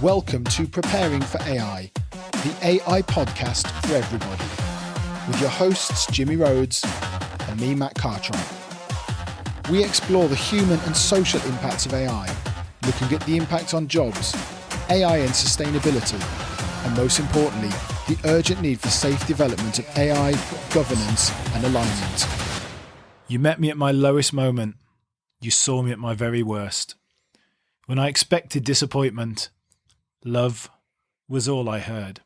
Welcome to Preparing for AI, the AI podcast for everybody, with your hosts Jimmy Rhodes and me, Matt Cartwright. We explore the human and social impacts of AI, looking at the impact on jobs, AI and sustainability, and most importantly, the urgent need for safe development of AI, governance and alignment. You met me at my lowest moment. You saw me at my very worst. When I expected disappointment, love was all I heard.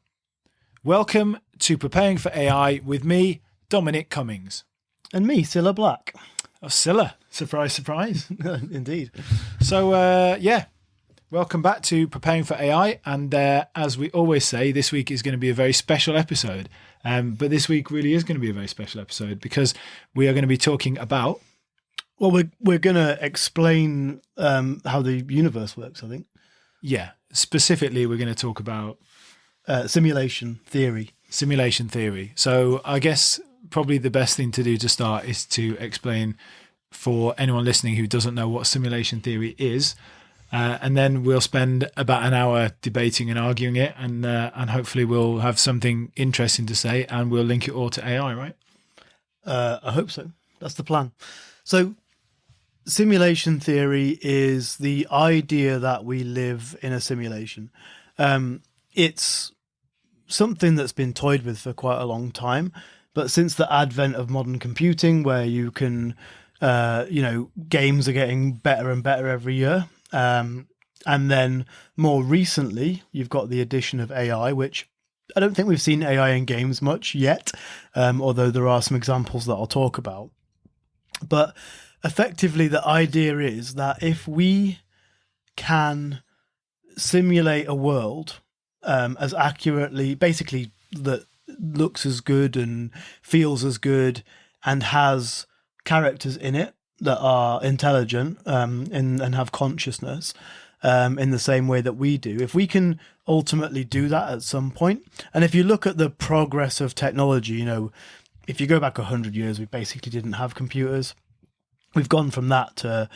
Welcome to Preparing for AI with me, Dominic Cummings. And me, Cilla Black. Oh, Cilla. Surprise, surprise. Indeed. So, welcome back to Preparing for AI. And as we always say, this week is going to be a very special episode. But this week really is going to be a very special episode because we are going to be talking about... Well, we're going to explain how the universe works, I think. Yeah. Specifically, we're going to talk about... simulation theory. Simulation theory. So I guess probably the best thing to do to start is to explain for anyone listening who doesn't know what simulation theory is. And then we'll spend about an hour debating and arguing it. And hopefully we'll have something interesting to say and we'll link it all to AI, right? I hope so. That's the plan. So simulation theory is the idea that we live in a simulation. It's something that's been toyed with for quite a long time, but since the advent of modern computing, where you can, games are getting better and better every year. And then more recently, you've got the addition of AI, which I don't think we've seen AI in games much yet, although there are some examples that I'll talk about. But effectively, the idea is that if we can simulate a world as accurately, basically that looks as good and feels as good and has characters in it that are intelligent and have consciousness in the same way that we do, if we can ultimately do that at some point, and if you look at the progress of technology, if you go back 100 years, we basically didn't have computers. We've gone from that to,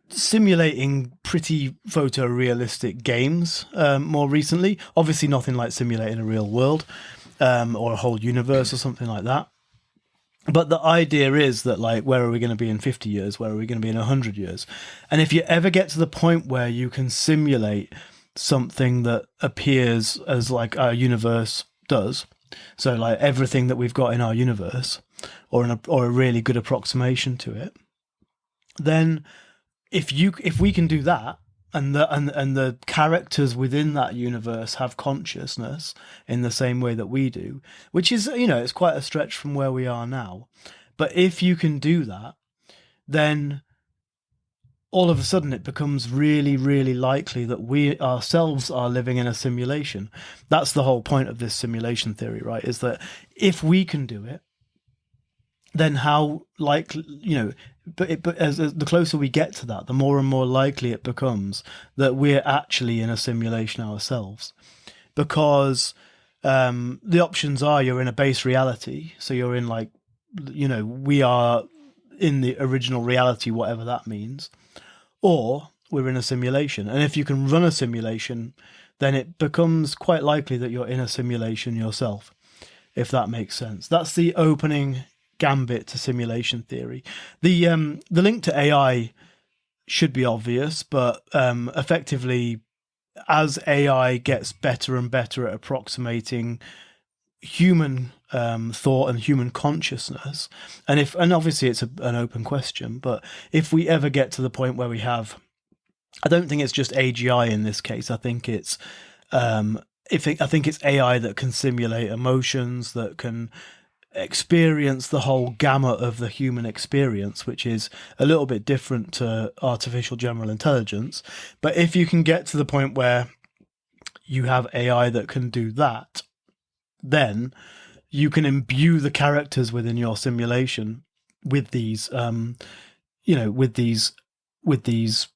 simulating pretty photorealistic games more recently. Obviously nothing like simulating a real world or a whole universe or something like that. But the idea is that, where are we going to be in 50 years? Where are we going to be in 100 years? And if you ever get to the point where you can simulate something that appears as like our universe does, so like everything that we've got in our universe, or a really good approximation to it, then if we can do that, and the characters within that universe have consciousness in the same way that we do, which is, it's quite a stretch from where we are now. But if you can do that, then all of a sudden it becomes really, really likely that we ourselves are living in a simulation. That's the whole point of this simulation theory, right? Is that if we can do it, then how likely, but as the closer we get to that, the more and more likely it becomes that we're actually in a simulation ourselves. Because the options are you're in a base reality, so you're in we are in the original reality, whatever that means, or we're in a simulation. And if you can run a simulation, then it becomes quite likely that you're in a simulation yourself, if that makes sense. That's the opening gambit to simulation theory. The link to AI should be obvious, but effectively, as AI gets better and better at approximating human thought and human consciousness, and obviously it's an open question, but if we ever get to the point where we have, I don't think it's just AGI in this case. I think it's I think it's AI that can simulate emotions, that can experience the whole gamut of the human experience, which is a little bit different to artificial general intelligence. But if you can get to the point where you have AI that can do that, then you can imbue the characters within your simulation with these, with these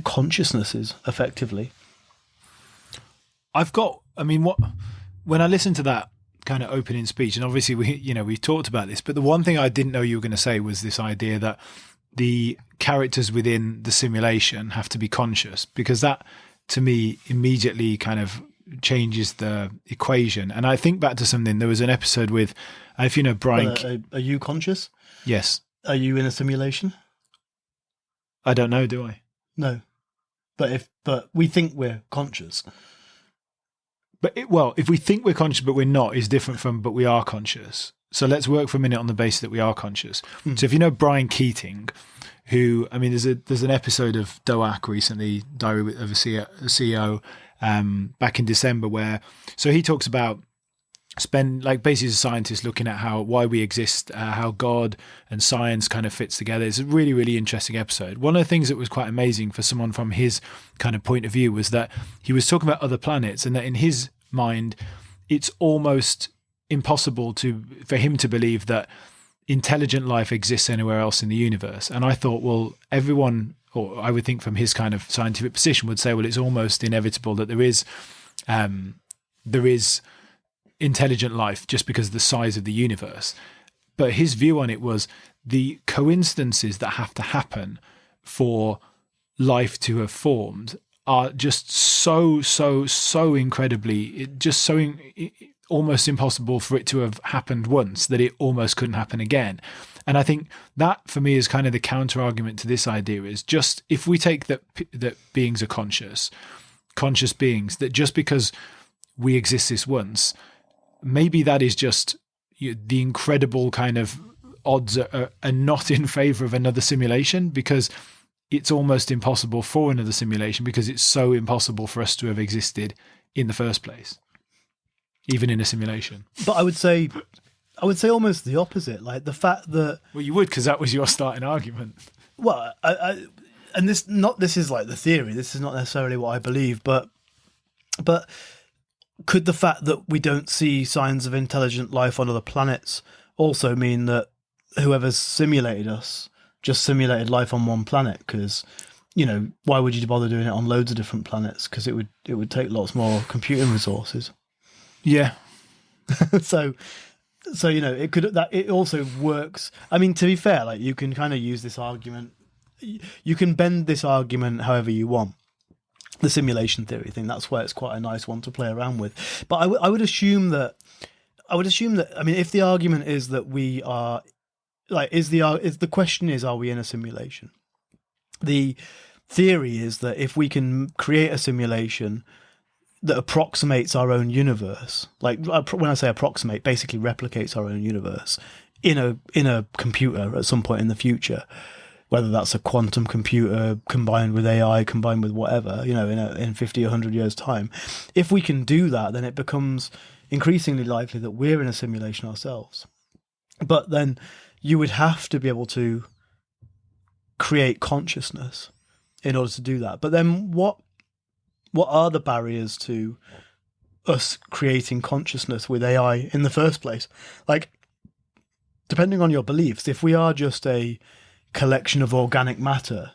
consciousnesses, effectively. When I listen to that kind of opening speech, and obviously we talked about this, but the one thing I didn't know you were going to say was this idea that the characters within the simulation have to be conscious, because that to me immediately kind of changes the equation. And I think back to something, there was an episode with, if you know Brian. Are you conscious? Yes. Are you in a simulation? I don't know, do I? No. But we think we're conscious. But if we think we're conscious but we're not, is different from but we are conscious. So let's work for a minute on the basis that we are conscious. So if you know Brian Keating, who, I mean, there's an episode of DOAC recently, Diary of a CEO, back in December, where so he talks about basically as a scientist looking at why we exist, how God and science kind of fits together. It's a really, really interesting episode. One of the things that was quite amazing for someone from his kind of point of view was that he was talking about other planets, and that in his mind, it's almost impossible for him to believe that intelligent life exists anywhere else in the universe. And I thought, well, everyone, or I would think from his kind of scientific position, would say, well, it's almost inevitable that there is intelligent life just because of the size of the universe. But his view on it was the coincidences that have to happen for life to have formed are just so incredibly, almost impossible for it to have happened once, that it almost couldn't happen again. And I think that for me is kind of the counter argument to this idea, is just if we take that beings are conscious beings, that just because we exist this once, maybe that is just the incredible kind of odds are not in favor of another simulation, because it's almost impossible for another simulation, because it's so impossible for us to have existed in the first place, even in a simulation. But I would say almost the opposite. Like the fact that, well, you would, because that was your starting argument. Well, this is like the theory. This is not necessarily what I believe, but could the fact that we don't see signs of intelligent life on other planets also mean that whoever's simulated us just simulated life on one planet? Because, why would you bother doing it on loads of different planets? Because it would take lots more computing resources. Yeah. so it also works. I mean, to be fair, like, you can kind of use this argument. You can bend this argument however you want. The simulation theory thing, that's where it's quite a nice one to play around with. But I would assume that. I mean, if the argument is that we are, like, the question is, are we in a simulation? The theory is that if we can create a simulation that approximates our own universe, like, when I say approximate, basically replicates our own universe in a computer at some point in the future, whether that's a quantum computer combined with AI, combined with whatever, in 50 or 100 years' time. If we can do that, then it becomes increasingly likely that we're in a simulation ourselves. But then you would have to be able to create consciousness in order to do that. But then what are the barriers to us creating consciousness with AI in the first place? Like, depending on your beliefs, if we are just a collection of organic matter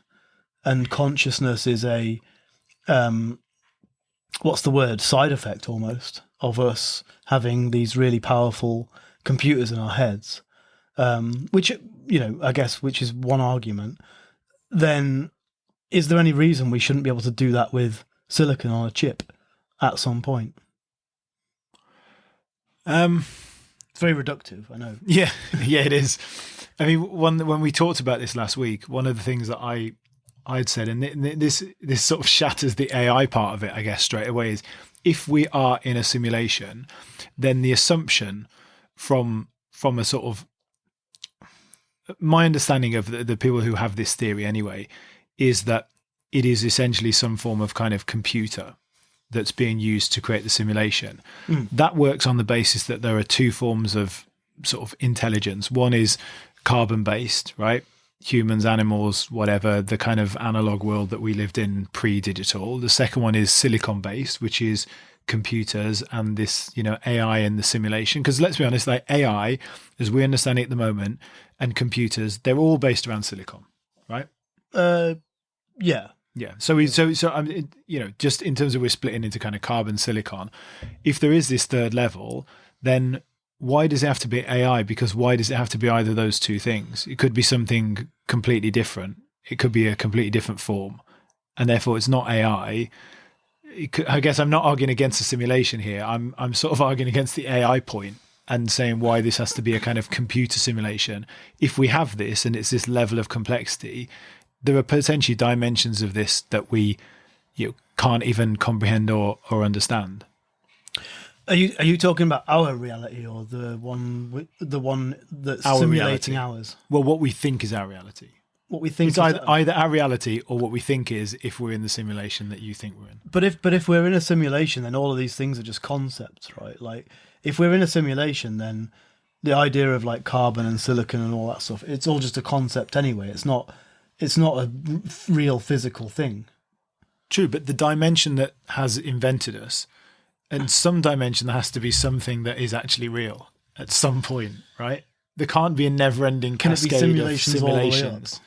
and consciousness is a side effect almost of us having these really powerful computers in our heads, which is one argument, then is there any reason we shouldn't be able to do that with silicon on a chip at some point? It's very reductive, I know. Yeah, it is. I mean, when we talked about this last week, one of the things that I'd said, and this sort of shatters the AI part of it, I guess, straight away, is if we are in a simulation, then the assumption from a sort of, my understanding of the people who have this theory anyway, is that it is essentially some form of kind of computer that's being used to create the simulation. That works on the basis that there are two forms of sort of intelligence. One is carbon-based, right? Humans, animals, whatever, the kind of analog world that we lived in pre-digital. The second one is silicon-based, which is computers and this, AI and the simulation. Because let's be honest, like AI, as we understand it at the moment, and computers, they're all based around silicon, right? Yeah. Yeah. So just in terms of we're splitting into kind of carbon, silicon, if there is this third level, then why does it have to be AI? Because why does it have to be either of those two things? It could be something completely different. It could be a completely different form. And therefore it's not AI. I guess I'm not arguing against the simulation here. I'm sort of arguing against the AI point and saying why this has to be a kind of computer simulation. If we have this and it's this level of complexity, there are potentially dimensions of this that we can't even comprehend or understand. Are you talking about our reality or the one that's Our simulating reality. ours? Well, what we think is our reality. What we think It's either our reality or what we think is if we're in the simulation that you think we're in. But if we're in a simulation, then all of these things are just concepts, right? Like if we're in a simulation, then the idea of like carbon and silicon and all that stuff, it's all just a concept anyway. It's not a real physical thing. True, but the dimension that has invented us, and some dimension there has to be something that is actually real at some point, right? There can't be a never-ending cascade of simulations.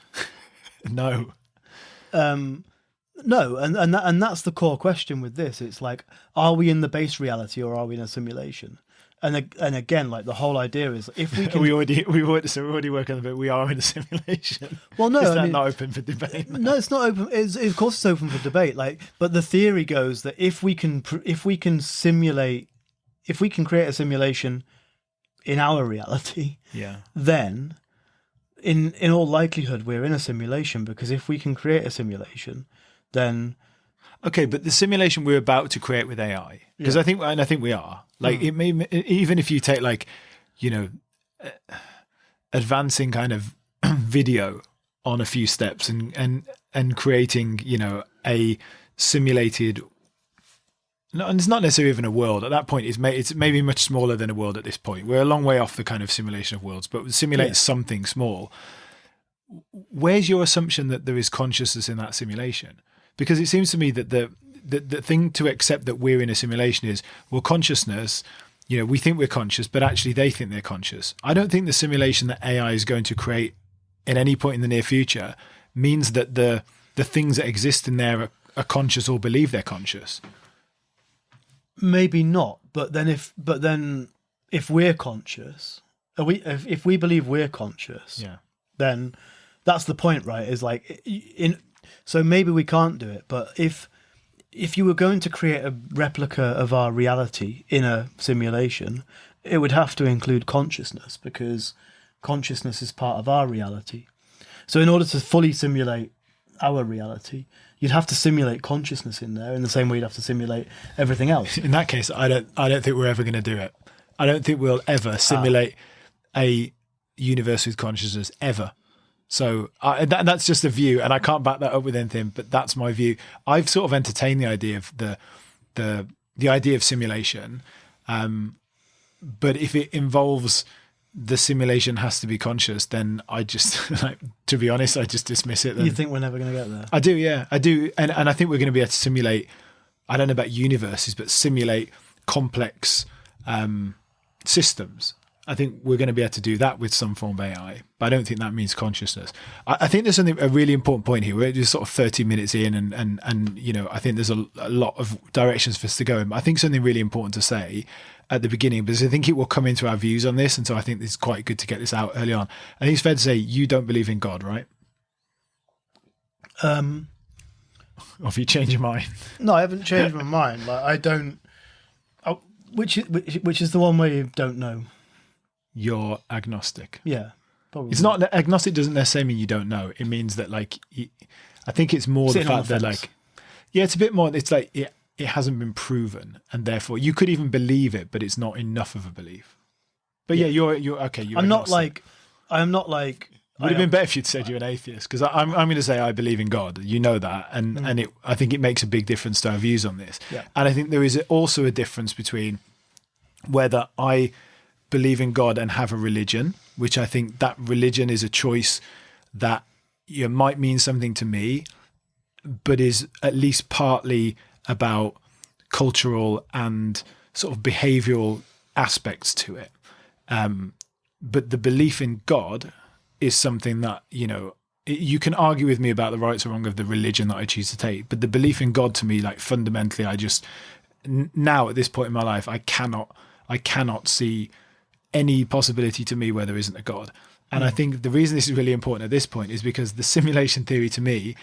No. No, and that's the core question with this. It's like, are we in the base reality or are we in a simulation? And again, like the whole idea is if we can, we already work on the bit. We are in a simulation. Well, no, is that not open for debate? No, it's not open. Of course, it's open for debate. Like, but the theory goes that if we can simulate, if we can create a simulation in our reality, then in all likelihood we're in a simulation, because if we can create a simulation, then okay, but the simulation we're about to create with AI, because I think we are. Like it may, even if you take like, advancing kind of video on a few steps and creating, a simulated. No, and it's not necessarily even a world. At that point, it's maybe much smaller than a world at this point. We're a long way off the kind of simulation of worlds, but simulate something small. Where's your assumption that there is consciousness in that simulation? Because it seems to me that the thing to accept that we're in a simulation is, well, consciousness, we think we're conscious, but actually they think they're conscious. I don't think the simulation that AI is going to create at any point in the near future means that the things that exist in there are conscious or believe they're conscious. Maybe not, but then if we're conscious, if we believe we're conscious, then that's the point, right? Is like so maybe we can't do it, but if you were going to create a replica of our reality in a simulation, it would have to include consciousness, because consciousness is part of our reality. So in order to fully simulate our reality, you'd have to simulate consciousness in there in the same way you'd have to simulate everything else. In that case, I don't think we're ever going to do it. I don't think we'll ever simulate a universe with consciousness ever. So that's just a view, and I can't back that up with anything, but that's my view. I've sort of entertained the idea of the idea of simulation, but if it involves the simulation has to be conscious, then I just, to be honest, I just dismiss it. Then. You think we're never going to get there? I do, yeah, I do, and I think we're going to be able to simulate. I don't know about universes, but simulate complex systems. I think we're going to be able to do that with some form of AI, but I don't think that means consciousness. I think there's a really important point here. We're just sort of 30 minutes in, and I think there's a lot of directions for us to go in. But I think something really important to say at the beginning, because I think it will come into our views on this, and so I think it's quite good to get this out early on. I think it's fair to say you don't believe in God, right? Or have you changed your mind? No, I haven't changed my mind. Like I don't. Which is the one where you don't know. You're agnostic. Yeah, probably. It's not agnostic. Doesn't necessarily mean you don't know. It means that I think it's more the fact that it's a bit more. It's like it hasn't been proven, and therefore you could even believe it, but it's not enough of a belief. But you're okay. I'm not like. Would have been better if you'd said you're an atheist, because I'm going to say I believe in God. You know that, and I think it makes a big difference to our views on this. Yeah. And I think there is also a difference between whether I believe in God and have a religion, which I think that religion is a choice that might mean something to me, but is at least partly about cultural and sort of behavioral aspects to it. But the belief in God is something that, you can argue with me about the rights or wrong of the religion that I choose to take, but the belief in God to me, like fundamentally, I just, now at this point in my life, I cannot see any possibility to me where there isn't a God. And I think the reason this is really important at this point is because the simulation theory to me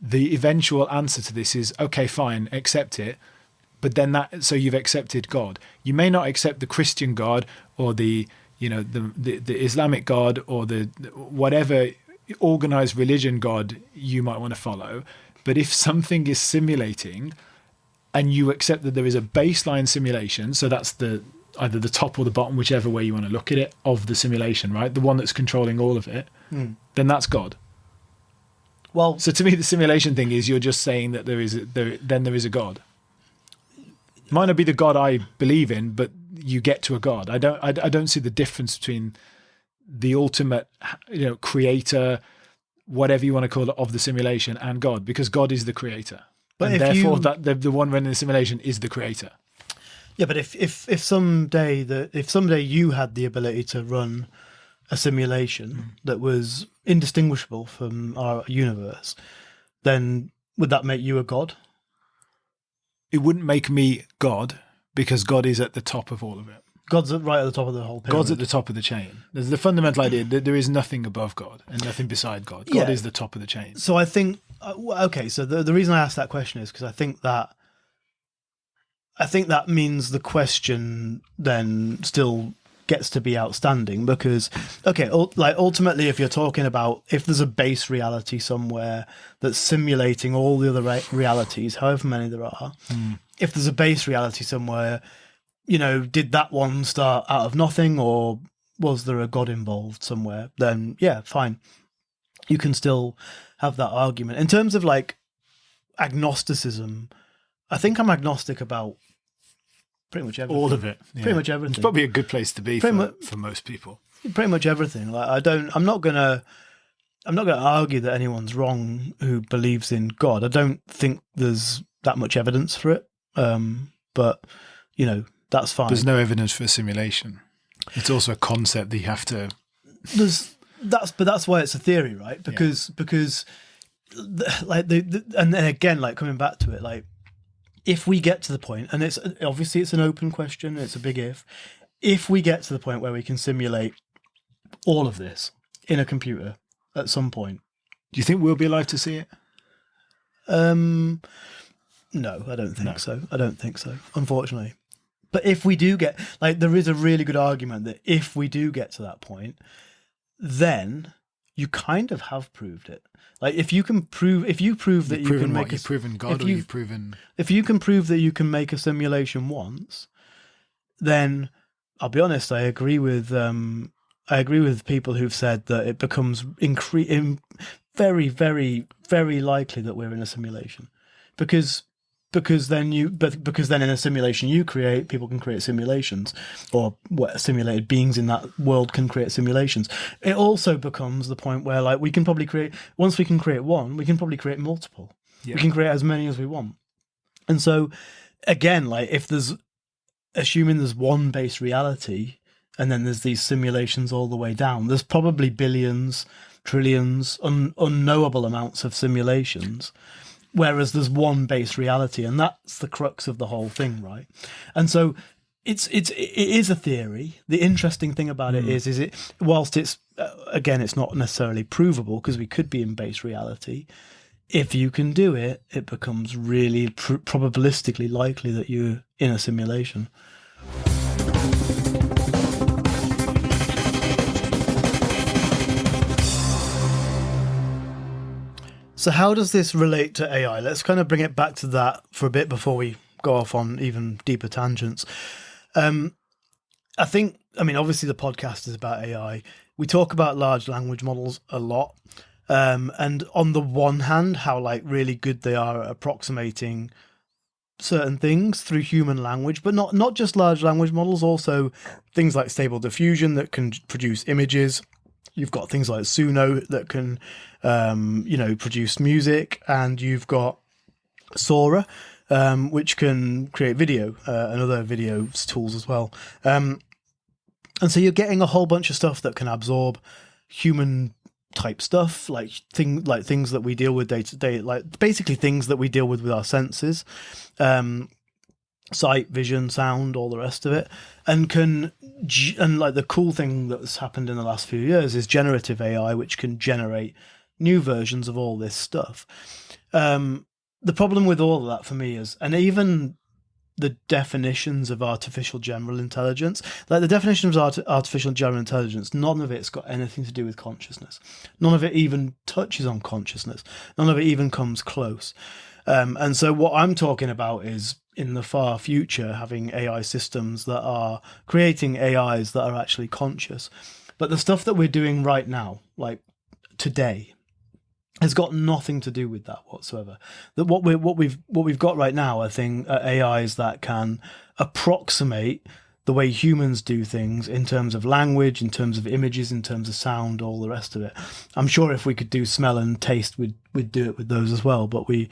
the eventual answer to this is, okay, fine, accept it. But then so you've accepted God. You may not accept the Christian God or the Islamic God or the whatever organized religion God you might want to follow. But if something is simulating and you accept that there is a baseline simulation, so that's either the top or the bottom, whichever way you want to look at it, of the simulation, right? The one that's controlling all of it, then that's God. Well, so to me, the simulation thing is you're just saying that there is a God. Might not be the God I believe in, but you get to a God. I don't see the difference between the ultimate, creator, whatever you want to call it, of the simulation and God, because God is the creator. But and therefore the one running the simulation is the creator. Yeah, but if someday you had the ability to run a simulation that was indistinguishable from our universe, then would that make you a God? It wouldn't make me God, because God is at the top of all of it. God's right at the top of the whole pyramid. God's at the top of the chain. There's the fundamental idea that there is nothing above God and nothing beside God. God is the top of the chain. So I think, so the reason I asked that question is because I think that means the question then still gets to be outstanding, because ultimately, if you're talking about if there's a base reality somewhere that's simulating all the other realities, however many there are, if there's a base reality somewhere, did that one start out of nothing, or was there a God involved somewhere? Then yeah, fine, you can still have that argument. In terms of agnosticism, I think I'm agnostic about pretty much everything. All of it. Yeah. Pretty much everything. It's probably a good place to be for most people. Pretty much everything. I'm not gonna argue that anyone's wrong who believes in God. I don't think there's that much evidence for it. But that's fine. There's no evidence for a simulation. It's also a concept that you have to. But that's why it's a theory, right? Because and then again, coming back to it, if we get to the point, and it's obviously it's an open question, it's a big if we get to the point where we can simulate all of this in a computer at some point, do you think we'll be alive to see it? No, I don't think so. I don't think so, unfortunately. But if we do get, there is a really good argument that if we do get to that point, then you kind of have proved it. If you prove that you can make you've proven God, or you've proven. If you can prove that you can make a simulation once, then I'll be honest. I agree with people who've said that it becomes very, very, very likely that we're in a simulation, because then in a simulation you create, people can create simulations, or simulated beings in that world can create simulations. It also becomes the point where we can probably create, once we can create one, we can probably create multiple. Yeah. We can create as many as we want. And so again, if assuming there's one base reality and then there's these simulations all the way down, there's probably billions, trillions, unknowable amounts of simulations. Whereas there's one base reality, and that's the crux of the whole thing, right? And so it is a theory. The interesting thing about it is it, whilst it's again, it's not necessarily provable because we could be in base reality. If you can do it, it becomes really probabilistically likely that you're in a simulation. So how does this relate to AI? Let's kind of bring it back to that for a bit before we go off on even deeper tangents. Obviously the podcast is about AI. We talk about large language models a lot. And on the one hand, how really good they are at approximating certain things through human language, but not just large language models, also things like Stable Diffusion that can produce images. You've got things like Suno that can, produce music, and you've got Sora, which can create video and other video tools as well. And so you're getting a whole bunch of stuff that can absorb human type stuff, things that we deal with day to day, basically things that we deal with our senses. Sight, vision, sound, all the rest of it, and the cool thing that's happened in the last few years is generative AI, which can generate new versions of all this stuff. The problem with all of that for me is, and even the definitions of artificial general intelligence, like the definition of artificial general intelligence, none of it's got anything to do with consciousness. None of it even touches on consciousness. None of it even comes close. And so what I'm talking about is, in the far future, having AI systems that are creating AIs that are actually conscious. But the stuff that we're doing right now, like today, has got nothing to do with that whatsoever. That what we've got right now are AIs that can approximate the way humans do things in terms of language, in terms of images, in terms of sound, all the rest of it. I'm sure if we could do smell and taste, we'd do it with those as well, but we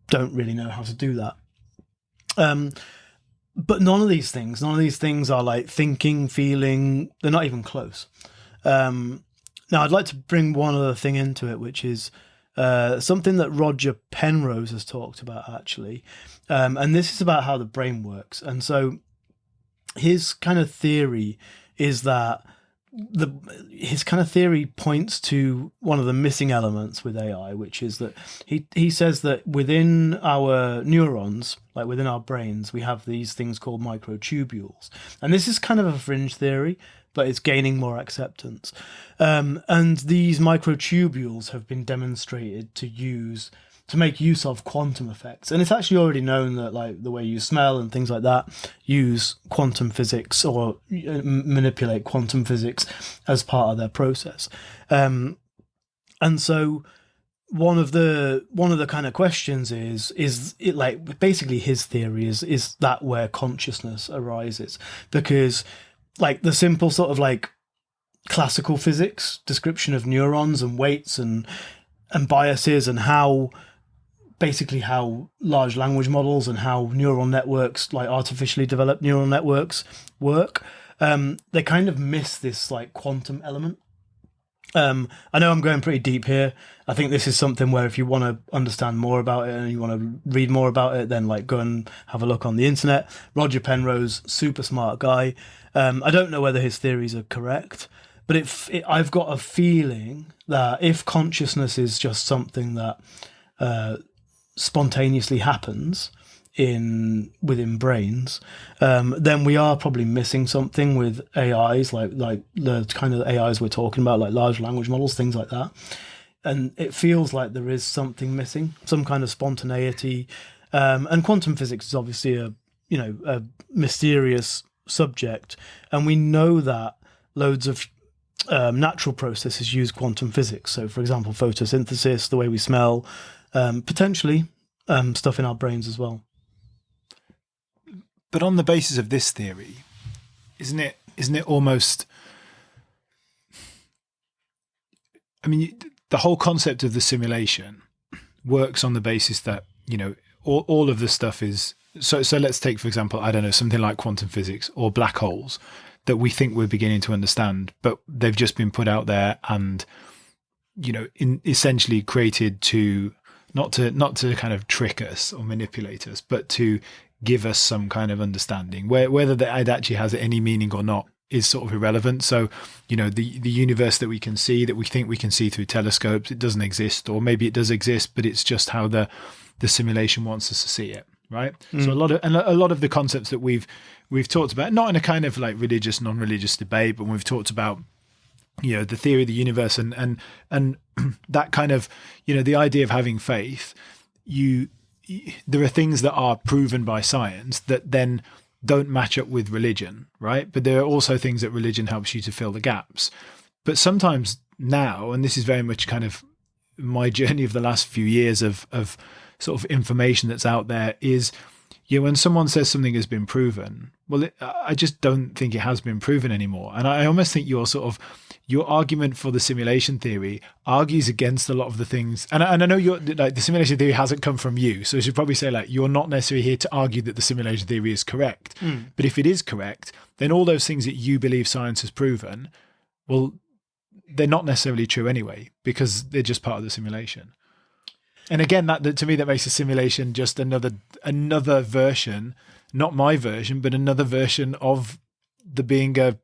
don't really know how to do that. But none of these things are like thinking, feeling. They're not even close. Now, I'd like to bring one other thing into it, which is something that Roger Penrose has talked about, actually. And this is about how the brain works. And so his kind of theory is that his kind of theory points to one of the missing elements with AI, which is that he says that within our neurons, like within our brains, we have these things called microtubules. And this is kind of a fringe theory, but it's gaining more acceptance. And these microtubules have been demonstrated to make use of quantum effects. And it's actually already known that, like, the way you smell and things like that use quantum physics or manipulate quantum physics as part of their process. And so one of the kind of questions is it, like, basically his theory is that where consciousness arises, because, like, the simple sort of like classical physics description of neurons and weights and biases and how large language models and how neural networks, like artificially developed neural networks, work, they kind of miss this like quantum element. I know I'm going pretty deep here. I think this is something where if you want to understand more about it and you want to read more about it, then like go and have a look on the internet. Roger Penrose, super smart guy. I don't know whether his theories are correct, but I've got a feeling that if consciousness is just something that spontaneously happens within brains, then we are probably missing something with AIs, like the kind of AIs we're talking about, like large language models, things like that. And it feels like there is something missing, some kind of spontaneity. And quantum physics is obviously a mysterious subject, and we know that loads of natural processes use quantum physics. So, for example, photosynthesis, the way we smell, potentially stuff in our brains as well. But on the basis of this theory, isn't it almost? I mean, the whole concept of the simulation works on the basis that, you know, all of the stuff is. So let's take, for example, I don't know, something like quantum physics or black holes that we think we're beginning to understand, but they've just been put out there and, you know, essentially created to not to kind of trick us or manipulate us, but to give us some kind of understanding. Whether that actually has any meaning or not is sort of irrelevant. So, you know, the universe that we can see, that we think we can see through telescopes, it doesn't exist, or maybe it does exist, but it's just how the simulation wants us to see it. Right. So a lot of the concepts that we've talked about, not in a kind of like religious, non-religious debate, but we've talked about, you know, the theory of the universe and that kind of, you know, the idea of having faith. There are things that are proven by science that then don't match up with religion, right? But there are also things that religion helps you to fill the gaps. But sometimes now, and this is very much kind of my journey of the last few years of sort of information that's out there, is, you know, when someone says something has been proven, well, I just don't think it has been proven anymore. And I almost think your argument for the simulation theory argues against a lot of the things. And I know the simulation theory hasn't come from you, so I should probably say, like, you're not necessarily here to argue that the simulation theory is correct. But if it is correct, then all those things that you believe science has proven, well, they're not necessarily true anyway, because they're just part of the simulation. And again, that to me, that makes a simulation just another version, not my version, but another version of the being a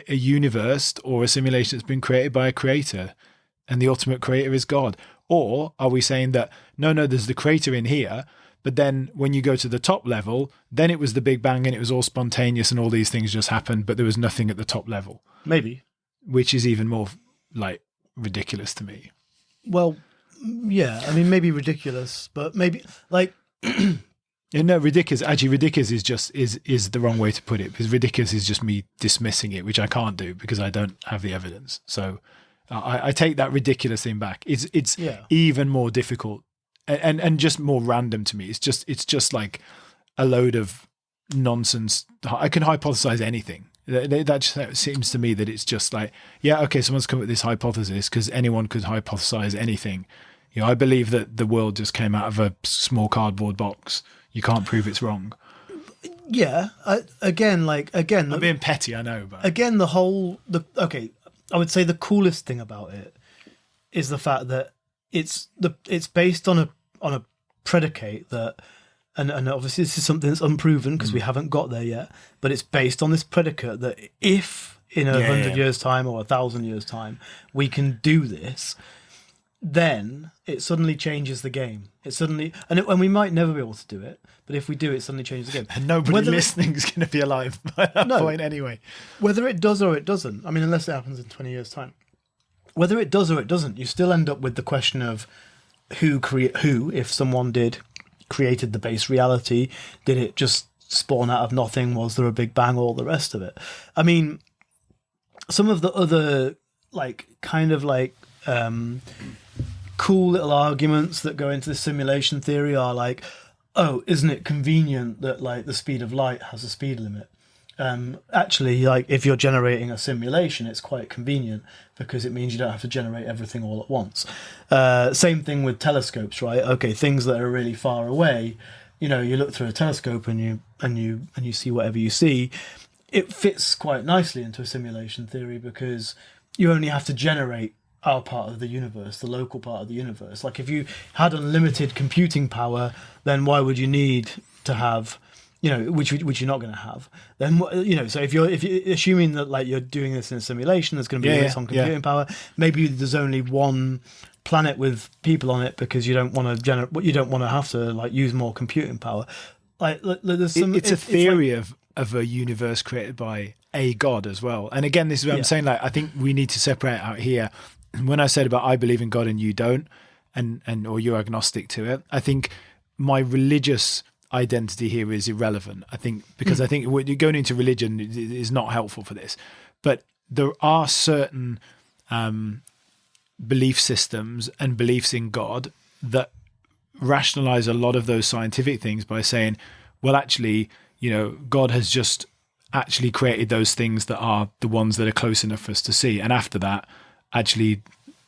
universe or a simulation that's been created by a creator, and the ultimate creator is God. Or are we saying that, no, there's the creator in here, but then when you go to the top level, then it was the Big Bang and it was all spontaneous and all these things just happened, but there was nothing at the top level. Maybe. Which is even more like ridiculous to me. Well, yeah, I mean, maybe ridiculous, but maybe like... No, ridiculous. Actually, ridiculous is the wrong way to put it, because ridiculous is just me dismissing it, which I can't do because I don't have the evidence. So I take that ridiculous thing back. It's even more difficult and just more random to me. It's just like a load of nonsense. I can hypothesize anything. That just seems to me that it's just like, yeah, okay, someone's come up with this hypothesis because anyone could hypothesize anything. I believe that the world just came out of a small cardboard box. You can't prove it's wrong. Yeah. Again, I'm being petty, I know, but again, I would say the coolest thing about it is the fact that it's based on a predicate that, and obviously this is something that's unproven because we haven't got there yet, but it's based on this predicate that if in 100 years' time or 1,000 years' time we can do this, then it suddenly changes the game. And we might never be able to do it, but if we do, it suddenly changes the game. And nobody listening is going to be alive by that point anyway. Whether it does or it doesn't, I mean, unless it happens in 20 years' time. Whether it does or it doesn't, you still end up with the question of who, if someone created the base reality, did it just spawn out of nothing? Was there a Big Bang? All the rest of it. I mean, some of the other cool little arguments that go into the simulation theory are like, oh, isn't it convenient that like the speed of light has a speed limit? Actually, like if you're generating a simulation, it's quite convenient because it means you don't have to generate everything all at once. Same thing with telescopes, right? Okay, things that are really far away, you look through a telescope and you see whatever you see. It fits quite nicely into a simulation theory because you only have to generate our part of the universe, the local part of the universe. Like if you had unlimited computing power, then why would you need to have, which you're not going to have. Then so if you're assuming that like you're doing this in a simulation, there's going to be limits on computing power. Maybe there's only one planet with people on it because you don't want to have to like use more computing power. Like there's some. It's a theory of a universe created by a god as well. And again, this is what I'm saying. Like I think we need to separate out here. When I said about I believe in God and you don't, or you're agnostic to it, I think my religious identity here is irrelevant. I think because I think going into religion is not helpful for this. But there are certain belief systems and beliefs in God that rationalize a lot of those scientific things by saying, well, actually, God has just actually created those things that are the ones that are close enough for us to see. And after that, actually,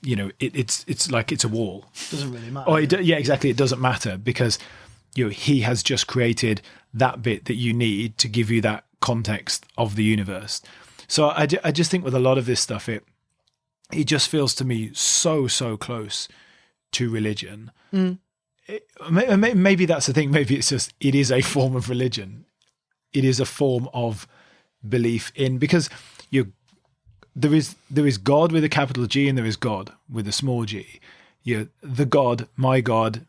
it's like it's a wall. Doesn't really matter. Exactly. It doesn't matter because he has just created that bit that you need to give you that context of the universe. So I just think with a lot of this stuff, it just feels to me so close to religion. Maybe that's the thing. Maybe it's just it is a form of religion. It is a form of belief in because there is God with a capital G and there is God with a small g. The God, my God,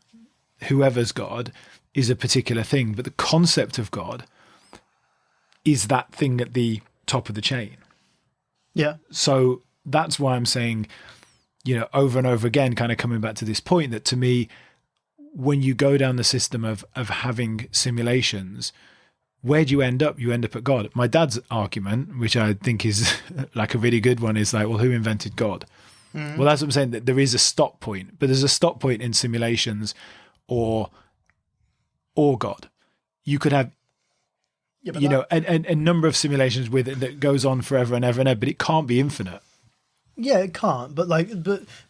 whoever's God is a particular thing, but the concept of God is that thing at the top of the chain. Yeah. So that's why I'm saying, over and over again, kind of coming back to this point that to me, when you go down the system of having simulations, where do you end up? You end up at God. My dad's argument, which I think is like a really good one, is like, well, who invented God? Well, that's what I'm saying, that there is a stop point, but there's a stop point in simulations or God. You could have, a number of simulations with it that goes on forever and ever and ever, but it can't be infinite. Yeah, it can't. But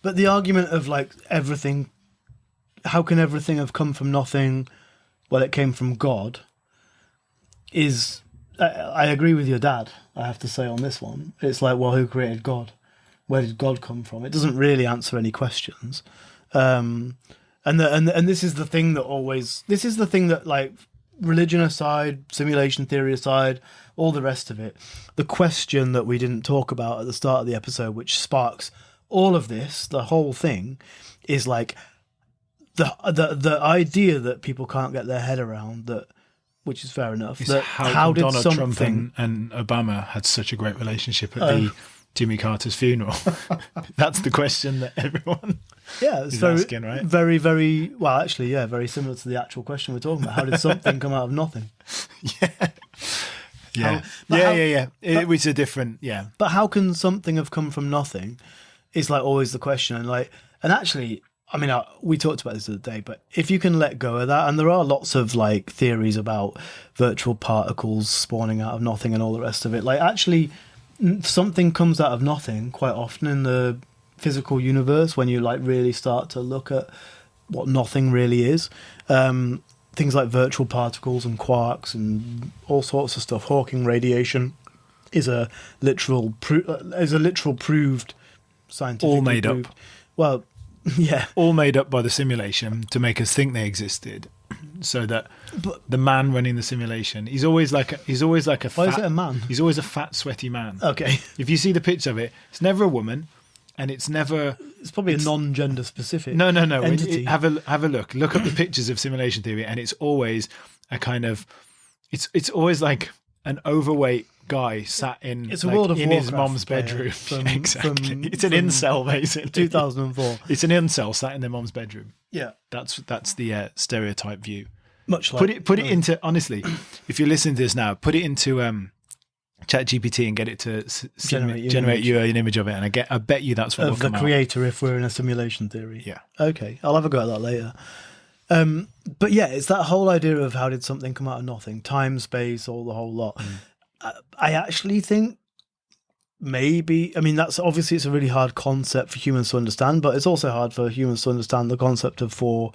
but the argument of like everything, how can everything have come from nothing? Well, it came from God. I agree with your dad, I have to say on this one. It's like, well, who created God? Where did God come from? It doesn't really answer any questions. And this is the thing that like religion aside, simulation theory aside, all the rest of it, the question that we didn't talk about at the start of the episode, which sparks all of this, the whole thing, is like the idea that people can't get their head around that, which is fair enough. That how did Donald Trump and Obama had such a great relationship at the Jimmy Carter's funeral? That's the question that everyone is asking, right? Very, very well. Actually, yeah, very similar to the actual question we're talking about. How did something come out of nothing? Yeah. It was a different, But how can something have come from nothing? Is like always the question, and actually, I mean, we talked about this the other day, but if you can let go of that, and there are lots of like theories about virtual particles spawning out of nothing and all the rest of it, like actually something comes out of nothing quite often in the physical universe when you like really start to look at what nothing really is. Things like virtual particles and quarks and all sorts of stuff. Hawking radiation is a literal proved scientifically all made proved. up. Well, yeah, all made up by the simulation to make us think they existed, so that the man running the simulation, he's always like a why is it a man? He's always a fat, sweaty man. Okay, if you see the picture of it, it's never a woman, and it's probably a non-gender specific. No. Entity. Have a look up the pictures of simulation theory, and it's always a kind of it's always like an overweight guy sat in it's a World of in Warcraft his mom's bedroom. Exactly. It's an incel, basically. 2004. It's an incel sat in their mom's bedroom. Yeah, that's the stereotype view. Much like put it into, honestly, if you're listening to this now, put it into ChatGPT and get it to generate you an image of it, and I bet you that's what will come the creator if we're in a simulation theory. Yeah. Okay, I'll have a go at that later. But yeah, it's that whole idea of how did something come out of nothing, time, space, all the whole lot. I actually think maybe, I mean, that's obviously it's a really hard concept for humans to understand, but it's also hard for humans to understand the concept of 4+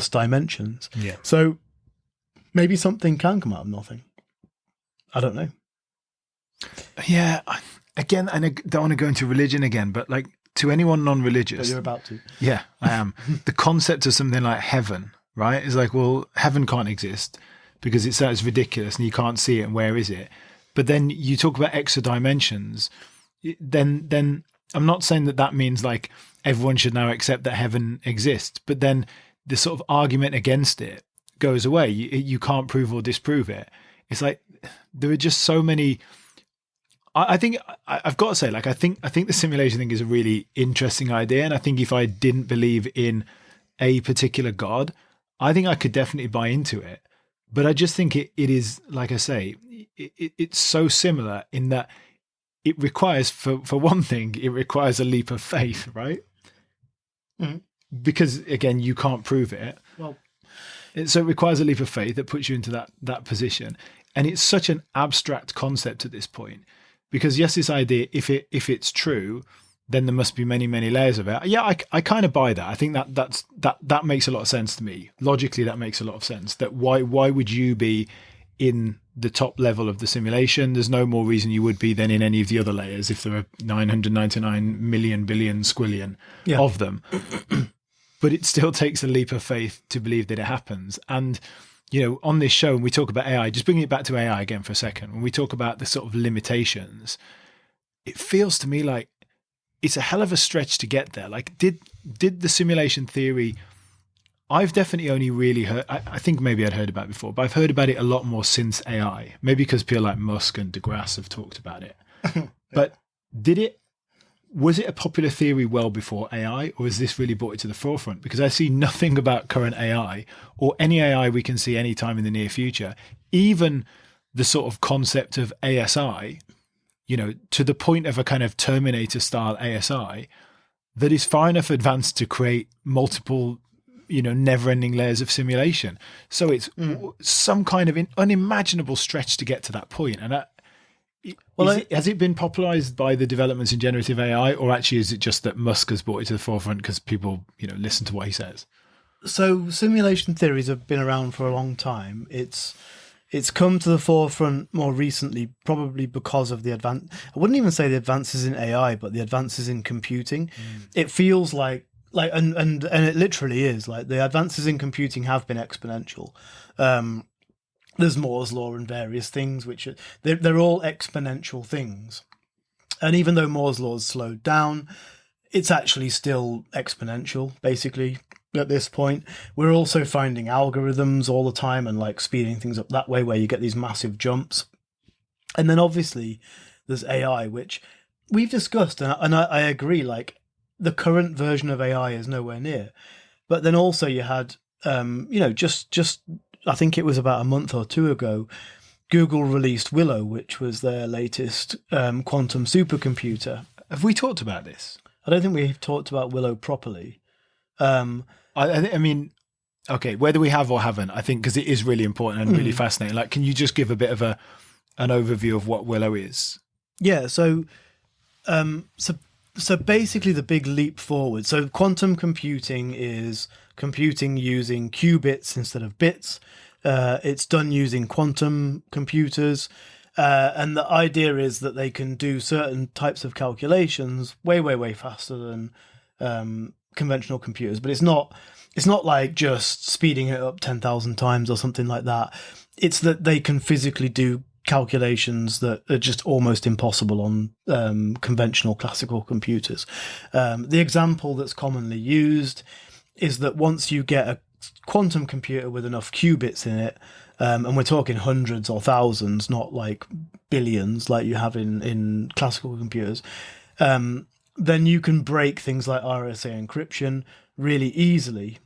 dimensions. Yeah. So maybe something can come out of nothing. I don't know. Yeah. Again, and I don't want to go into religion again, but like to anyone non-religious. But you're about to. Yeah, I am. The concept of something like heaven, right, is like, well, heaven can't exist because it's ridiculous and you can't see it, and where is it? But then you talk about extra dimensions, then I'm not saying that means like everyone should now accept that heaven exists, but then the sort of argument against it goes away. You can't prove or disprove it. It's like there are just so many. I think I've got to say, like, I think the simulation thing is a really interesting idea, and I think if I didn't believe in a particular God, I think I could definitely buy into it. But I just think it is, like I say, it's so similar in that it requires, for one thing, it requires a leap of faith, right? Mm-hmm. Because again, you can't prove it. Well, so it requires a leap of faith that puts you into that position, and it's such an abstract concept at this point. Because yes, this idea, if it's true, then there must be many, many layers of it. Yeah, I kind of buy that. I think that makes a lot of sense to me. Logically, that makes a lot of sense. That why would you be in the top level of the simulation? There's no more reason you would be than in any of the other layers if there are 999 million billion squillion of them. But it still takes a leap of faith to believe that it happens. And you know, on this show, when we talk about AI, just bringing it back to AI again for a second, when we talk about the sort of limitations, it feels to me like it's a hell of a stretch to get there. Like, did the simulation theory, I've definitely only really heard, I think maybe I'd heard about it before, but I've heard about it a lot more since AI, maybe because people like Musk and deGrasse have talked about it. But was it a popular theory well before AI, or has this really brought it to the forefront? Because I see nothing about current AI or any AI we can see anytime in the near future, even the sort of concept of ASI, you know, to the point of a kind of Terminator style ASI that is far enough advanced to create multiple, you know, never ending layers of simulation. So it's some kind of unimaginable stretch to get to that point. And has it been popularized by the developments in generative AI, or actually is it just that Musk has brought it to the forefront because people, you know, listen to what he says? So simulation theories have been around for a long time. It's come to the forefront more recently, probably because of the I wouldn't even say the advances in AI, but the advances in computing. It feels like and it literally is, like the advances in computing have been exponential. There's Moore's law and various things which they're all exponential things. And even though Moore's law has slowed down, it's actually still exponential, basically, at this point. We're also finding algorithms all the time and like speeding things up that way, where you get these massive jumps. And then obviously there's AI, which we've discussed, and I agree, like the current version of AI is nowhere near. But then also you had, just I think it was about a month or two ago, Google released Willow, which was their latest quantum supercomputer. Have we talked about this? I don't think we've talked about Willow properly. I mean, okay, whether we have or haven't, I think because it is really important and really fascinating. Like, can you just give a bit of an overview of what Willow is? Yeah, so basically the big leap forward. So quantum computing is computing using qubits instead of bits. It's done using quantum computers. And the idea is that they can do certain types of calculations way, way, way faster than conventional computers. But it's not like just speeding it up 10,000 times or something like that. It's that they can physically do calculations that are just almost impossible on conventional classical computers. The example that's commonly used is that once you get a quantum computer with enough qubits in it, and we're talking hundreds or thousands, not like billions like you have in classical computers, then you can break things like RSA encryption really easily,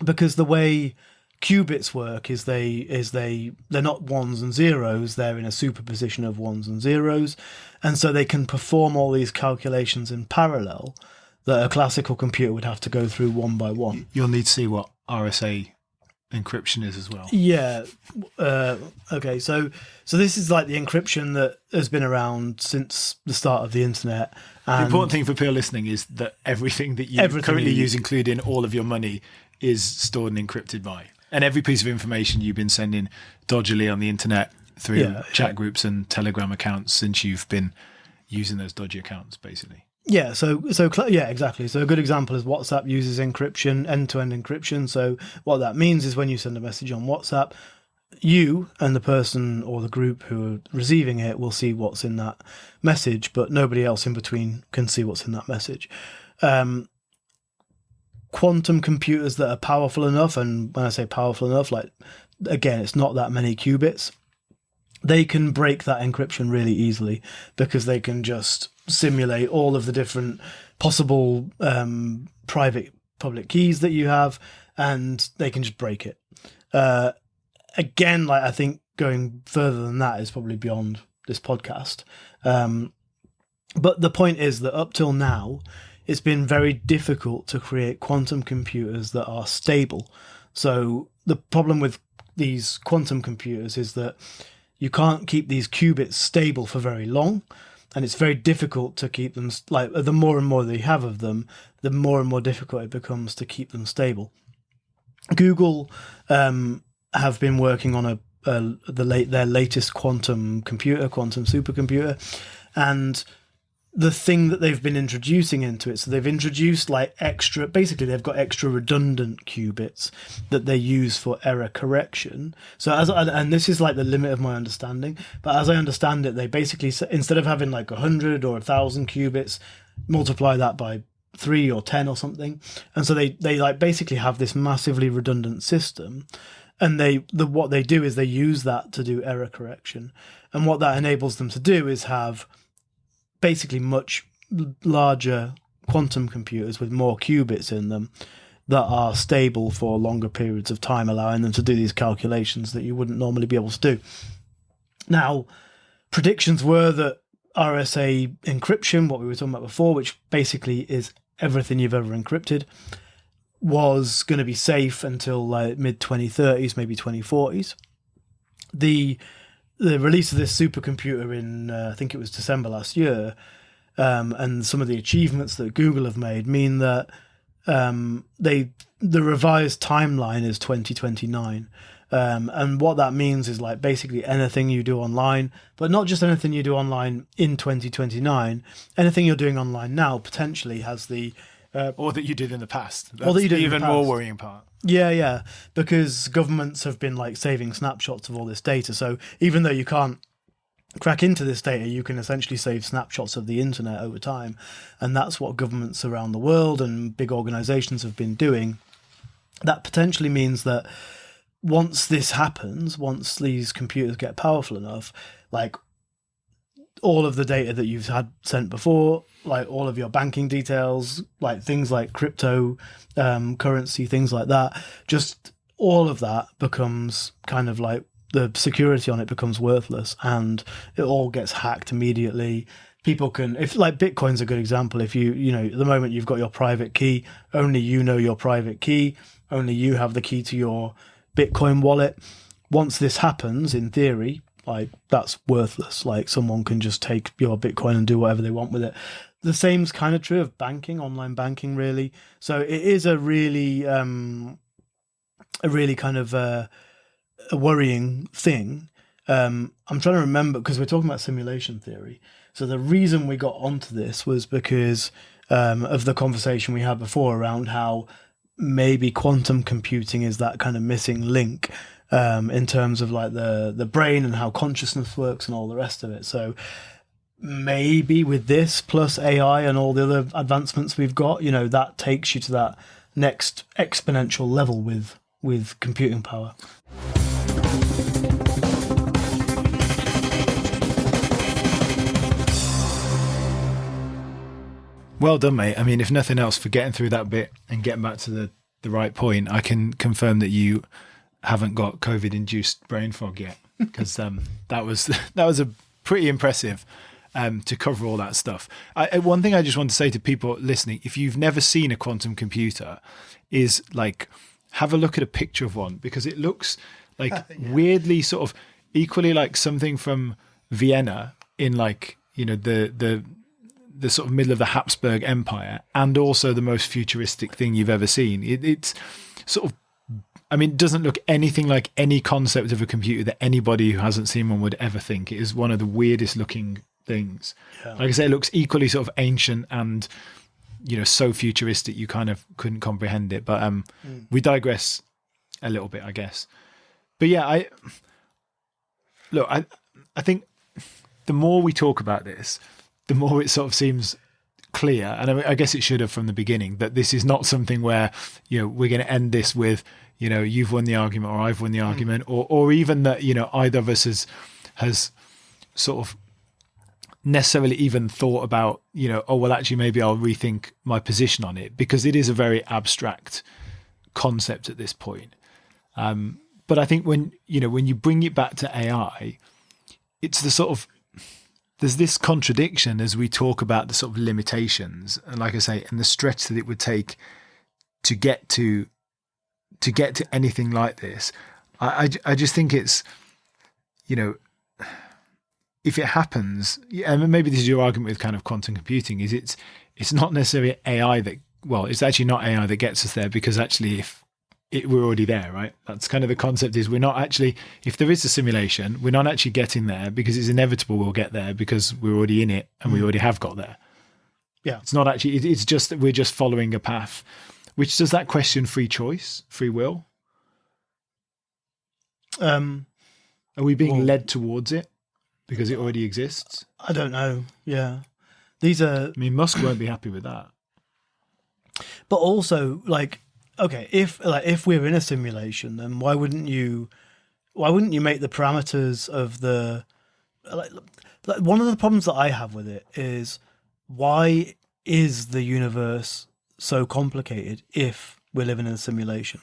because the way qubits work is they're not ones and zeros, they're in a superposition of ones and zeros, and so they can perform all these calculations in parallel that a classical computer would have to go through one by one. You'll need to see what RSA encryption is as well. Yeah. Okay. So this is like the encryption that has been around since the start of the internet. And the important thing for people listening is that everything that you currently use, including all of your money, is stored and encrypted by. And every piece of information you've been sending dodgily on the internet through chat groups and Telegram accounts since you've been using those dodgy accounts, basically. Yeah, yeah, exactly. So a good example is WhatsApp uses encryption, end-to-end encryption. So what that means is when you send a message on WhatsApp, you and the person or the group who are receiving it will see what's in that message, but nobody else in between can see what's in that message. Quantum computers that are powerful enough, and when I say powerful enough, like, again, it's not that many qubits, they can break that encryption really easily, because they can just simulate all of the different possible private public keys that you have, and they can just break it. Again, like, I think going further than that is probably beyond this podcast. But the point is that up till now, it's been very difficult to create quantum computers that are stable. So the problem with these quantum computers is that you can't keep these qubits stable for very long, and it's very difficult to keep them, like, the more and more they have of them, the more and more difficult it becomes to keep them stable. Google have been working on their latest quantum supercomputer, and the thing that they've been introducing into it, so they've introduced like extra, basically they've got extra redundant qubits that they use for error correction. So and this is like the limit of my understanding, but as I understand it, they basically, instead of having like 100 or 1,000 qubits, multiply that by 3 or 10 or something. And so they like basically have this massively redundant system. And what they do is they use that to do error correction. And what that enables them to do is have basically much larger quantum computers with more qubits in them that are stable for longer periods of time, allowing them to do these calculations that you wouldn't normally be able to do. Now, predictions were that RSA encryption, what we were talking about before, which basically is everything you've ever encrypted, was going to be safe until like mid-2030s, maybe 2040s. The release of this supercomputer in, I think it was December last year, and some of the achievements that Google have made mean that the revised timeline is 2029. And what that means is like basically anything you do online, but not just anything you do online in 2029, anything you're doing online now potentially has the... or that you did in the past. That's or that you did the even in the past. more worrying part. Yeah, because governments have been like saving snapshots of all this data. So even though you can't crack into this data, you can essentially save snapshots of the internet over time. And that's what governments around the world and big organizations have been doing. That potentially means that once this happens, once these computers get powerful enough, like all of the data that you've had sent before, like all of your banking details, like things like crypto currency, things like that, just all of that becomes kind of like the security on it becomes worthless, and it all gets hacked immediately. People can, if like Bitcoin's a good example, if you know, at the moment you've got your private key, only you know your private key, only you have the key to your Bitcoin wallet. Once this happens, in theory, like that's worthless. Like someone can just take your Bitcoin and do whatever they want with it. The same's kind of true of banking, online banking, really. So it is a really kind of a worrying thing. I'm trying to remember, because we're talking about simulation theory. So the reason we got onto this was because of the conversation we had before around how maybe quantum computing is that kind of missing link in terms of like the brain and how consciousness works and all the rest of it. So maybe with this plus AI and all the other advancements we've got, you know, that takes you to that next exponential level with computing power. Well done, mate. I mean, if nothing else, for getting through that bit and getting back to the right point, I can confirm that you haven't got COVID-induced brain fog yet, because that was a pretty impressive to cover all that stuff. One thing I just want to say to people listening, if you've never seen a quantum computer, is like have a look at a picture of one, because it looks like weirdly sort of equally like something from Vienna in like, you know, the sort of middle of the Habsburg Empire, and also the most futuristic thing you've ever seen. It's sort of, I mean, it doesn't look anything like any concept of a computer that anybody who hasn't seen one would ever think. It is one of the weirdest looking things. Yeah. Like I say, it looks equally sort of ancient and, you know, so futuristic you kind of couldn't comprehend it. But we digress a little bit, I guess. But yeah, I think the more we talk about this, the more it sort of seems clear, and I guess it should have from the beginning, that this is not something where, you know, we're going to end this with, you know, you've won the argument or I've won the argument, or even that, you know, either of us has sort of necessarily even thought about, you know, oh, well, actually, maybe I'll rethink my position on it, because it is a very abstract concept at this point. But I think when you bring it back to AI, it's the sort of, there's this contradiction as we talk about the sort of limitations, and like I say, and the stretch that it would take to get to anything like this. I just think it's, you know, if it happens, and maybe this is your argument with kind of quantum computing, is it's not necessarily AI that, well, it's actually not AI that gets us there, because actually we're already there, right? That's kind of the concept, is we're not actually, if there is a simulation, we're not actually getting there, because it's inevitable we'll get there because we're already in it and we already have got there. Yeah. It's not actually, it's just that we're just following a path. Which, does that question free choice, free will? Are we being led towards it because it already exists? I don't know. Yeah. These are, I mean, Musk won't be happy with that. But also, like, okay, if we're in a simulation, then why wouldn't you make the parameters of the, like one of the problems that I have with it is, why is the universe so complicated if we're living in a simulation?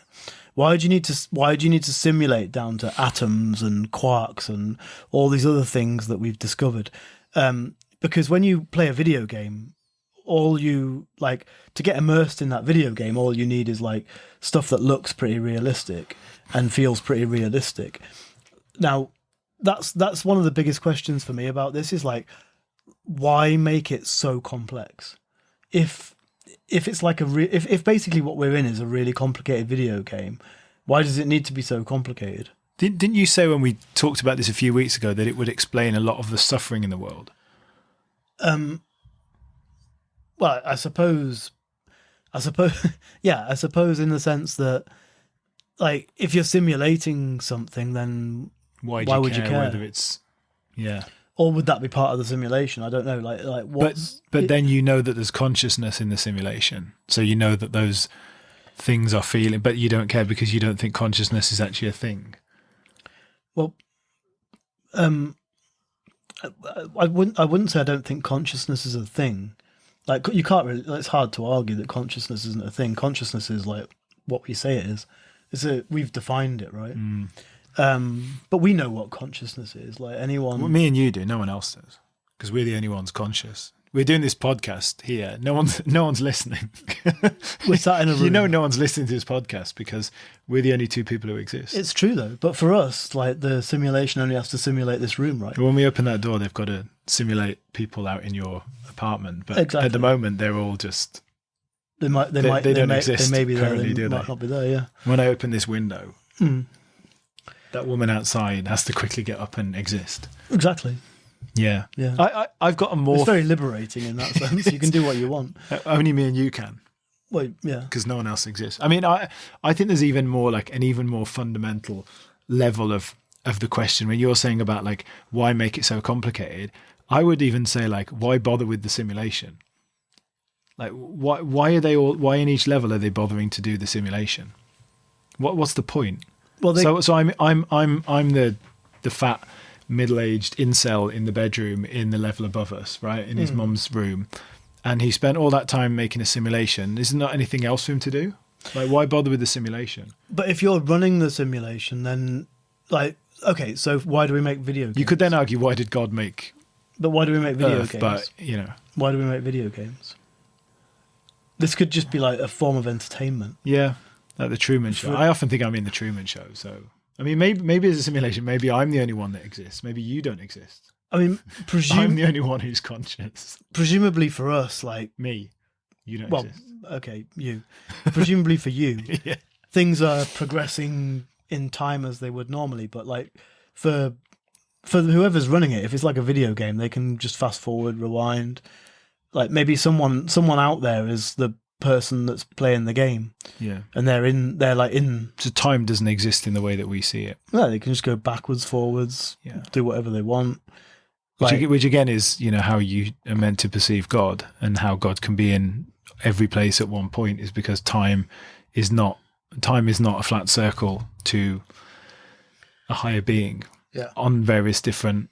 Why do you need to simulate down to atoms and quarks and all these other things that we've discovered? Because when you play a video game, all you like to get immersed in that video game, all you need is like stuff that looks pretty realistic and feels pretty realistic. Now, that's one of the biggest questions for me about this, is like, why make it so complex? If it's like if basically what we're in is a really complicated video game, why does it need to be so complicated? Didn't you say when we talked about this a few weeks ago that it would explain a lot of the suffering in the world? Well, I suppose, yeah, I suppose in the sense that, like, if you're simulating something, then why would you care? Whether it's, yeah. Or would that be part of the simulation? I don't know. Like what's... But then you know that there's consciousness in the simulation. So you know that those things are feeling, but you don't care because you don't think consciousness is actually a thing. Well, I wouldn't say I don't think consciousness is a thing. Like, you can't really... It's hard to argue that consciousness isn't a thing. Consciousness is like what we say it is. We've defined it, right? But we know what consciousness is. Like anyone... Well, me and you do. No one else does. Because we're the only ones conscious. We're doing this podcast here. No one's listening. We're sat in a room. You know no one's listening to this podcast because we're the only two people who exist. It's true, though. But for us, like, the simulation only has to simulate this room, right? When we open that door, they've got to simulate people out in your apartment. But Exactly. at the moment, they're all just... They don't exist. They may be there. Currently, They do might they? not be there. Yeah. When I open this window, that woman outside has to quickly get up and exist. Exactly. Yeah. Yeah. I've got a more... It's very liberating in that sense. You can do what you want. Only me and you can. Well, yeah. Because no one else exists. I mean, I think there's even more like an even more fundamental level of the question when you're saying about like why make it so complicated. I would even say like why bother with the simulation? Like why in each level are they bothering to do the simulation? What's the point? Well, so I'm the fat middle-aged incel in the bedroom in the level above us, right, in his mum's room, and he spent all that time making a simulation. Isn't there anything else for him to do? Like, why bother with the simulation? But if you're running the simulation, then like, okay, so why do we make video games? You could then argue, why did God make? But why do we make video Earth? games? But you know, why do we make video games? This could just be like a form of entertainment. Yeah, like the Truman Show. I often think I'm in the Truman Show, so. I mean, maybe it's a simulation. Maybe I'm the only one that exists. Maybe you don't exist. I mean, I'm the only one who's conscious. Presumably for us, like... Me. You don't well, exist. Okay, you. Presumably for you, Yeah. things are progressing in time as they would normally, but like for whoever's running it, if it's like a video game, they can just fast forward, rewind. Like maybe someone out there is the person that's playing the game. Yeah. And they're like in... So time doesn't exist in the way that we see it. No, they can just go backwards, forwards, do whatever they want. Which again is, you know, how you are meant to perceive God, and how God can be in every place at one point is because time is not a flat circle to a higher being on various different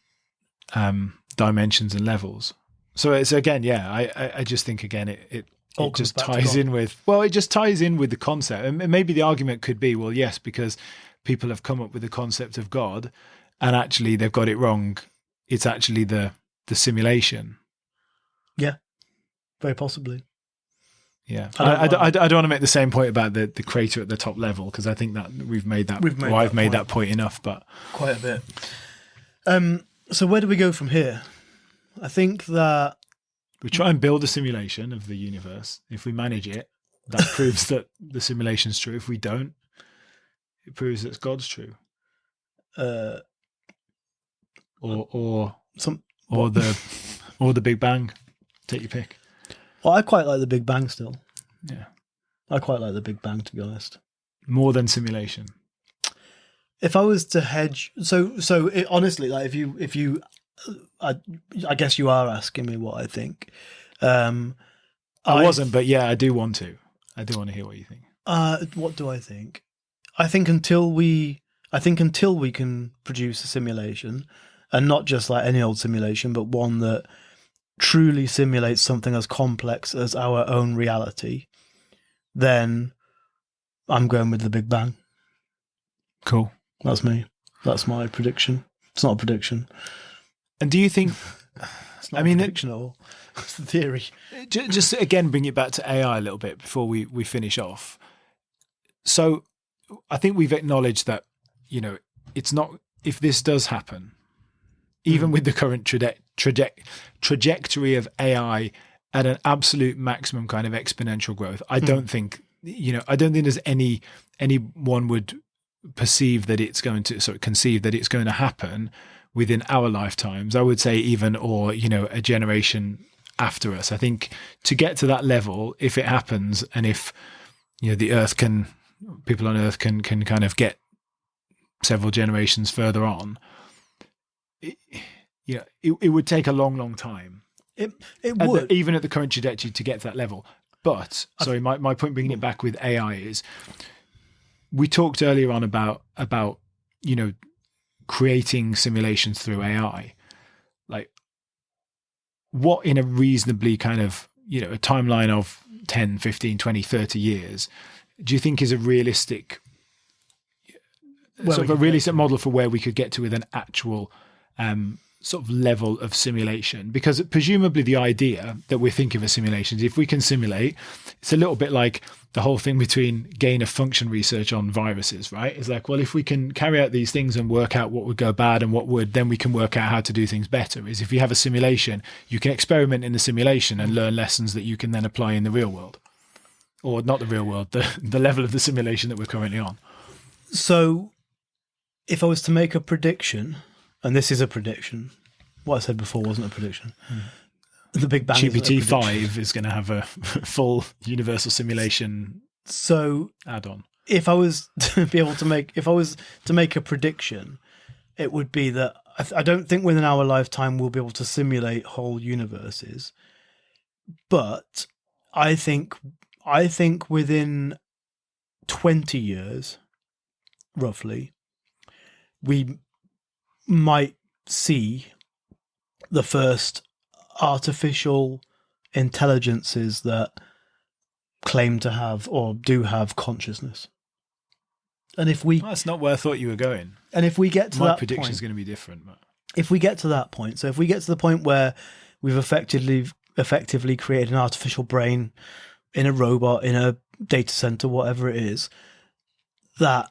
dimensions and levels. So it's again, I just think again it just ties in with, it just ties in with the concept. And maybe the argument could be, well, yes, because people have come up with the concept of God and actually they've got it wrong. It's actually the simulation. Yeah, very possibly. Yeah, I don't want to make the same point about the creator at the top level, because I think that I've made that point enough, but quite a bit. So where do we go from here? I think that we try and build a simulation of the universe. If we manage it, that proves that the simulation's true. If we don't, it proves that God's true. Or the Big Bang. Take your pick. Well, I quite like the Big Bang still. Yeah, I quite like the Big Bang, to be honest. More than simulation. If I was to hedge, honestly, like if you, I guess you are asking me what I think. I wasn't, but yeah, I do want to. I do want to hear what you think. What do I think? I think until we can produce a simulation, and not just like any old simulation, but one that truly simulates something as complex as our own reality, then I'm going with the Big Bang. Cool. That's me. That's my prediction. It's not a prediction. And do you think... It's not a prediction at all. It's the theory. Just again, bring it back to AI a little bit before we finish off. So I think we've acknowledged that, you know, it's not... If this does happen, even with the current trajectory of AI at an absolute maximum kind of exponential growth, I don't think there's anyone would perceive that it's going to sort of conceive that it's going to happen within our lifetimes. I would say even, or, you know, a generation after us. I think to get to that level, if it happens, and if, you know, people on Earth can kind of get several generations further on, it would take a long time. It would. Even at the current trajectory to get to that level. But, sorry, my point bringing it back with AI is, we talked earlier on about creating simulations through AI. Like, what in a reasonably kind of, a timeline of 10, 15, 20, 30 years, do you think is a realistic model for where we could get to with an actual sort of level of simulation? Because presumably the idea that we're thinking of a simulation is, if we can simulate, it's a little bit like the whole thing between gain of function research on viruses, right? It's like, well, if we can carry out these things and work out what would go bad and what would, then we can work out how to do things better. Is if you have a simulation, you can experiment in the simulation and learn lessons that you can then apply in the real world. Or not the real world, the level of the simulation that we're currently on. So if I was to make a prediction, and this is a prediction, what I said before wasn't a prediction. The Big Bang GPT-5 is going to have a full universal simulation add-on. If I was to make a prediction, it would be that I don't think within our lifetime we'll be able to simulate whole universes, but I think within 20 years, roughly, we might see the first artificial intelligences that claim to have or do have consciousness. And if we... That's not where I thought you were going. And if we get to that point... My prediction is going to be different. But... If we get to that point, so if we get to the point where we've effectively created an artificial brain in a robot, in a data center, whatever it is, that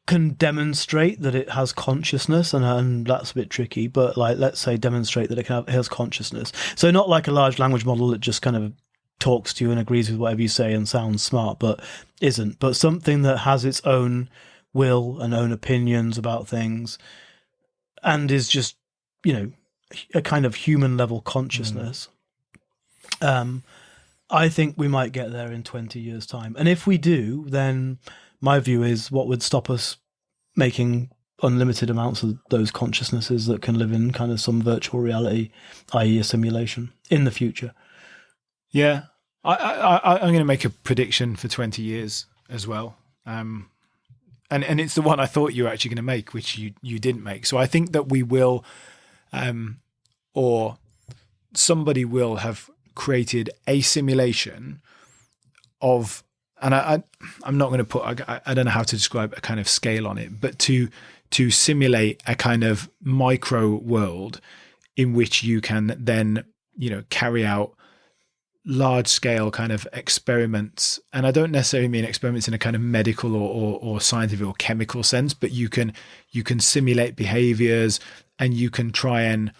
can demonstrate that it has consciousness, and that's a bit tricky, but like, let's say demonstrate that it has consciousness. So not like a large language model that just kind of talks to you and agrees with whatever you say and sounds smart, but isn't, but something that has its own will and own opinions about things and is just, a kind of human level consciousness. I think we might get there in 20 years' time. And if we do, then my view is, what would stop us making unlimited amounts of those consciousnesses that can live in kind of some virtual reality, i.e. a simulation, in the future? Yeah. I'm going to make a prediction for 20 years as well. And it's the one I thought you were actually going to make, which you didn't make. So I think that we will, or somebody will have created a simulation of, and I'm not going to put, I don't know how to describe a kind of scale on it, but to simulate a kind of micro world in which you can then, carry out large scale kind of experiments. And I don't necessarily mean experiments in a kind of medical or scientific or chemical sense, but you can simulate behaviors, and you can try and,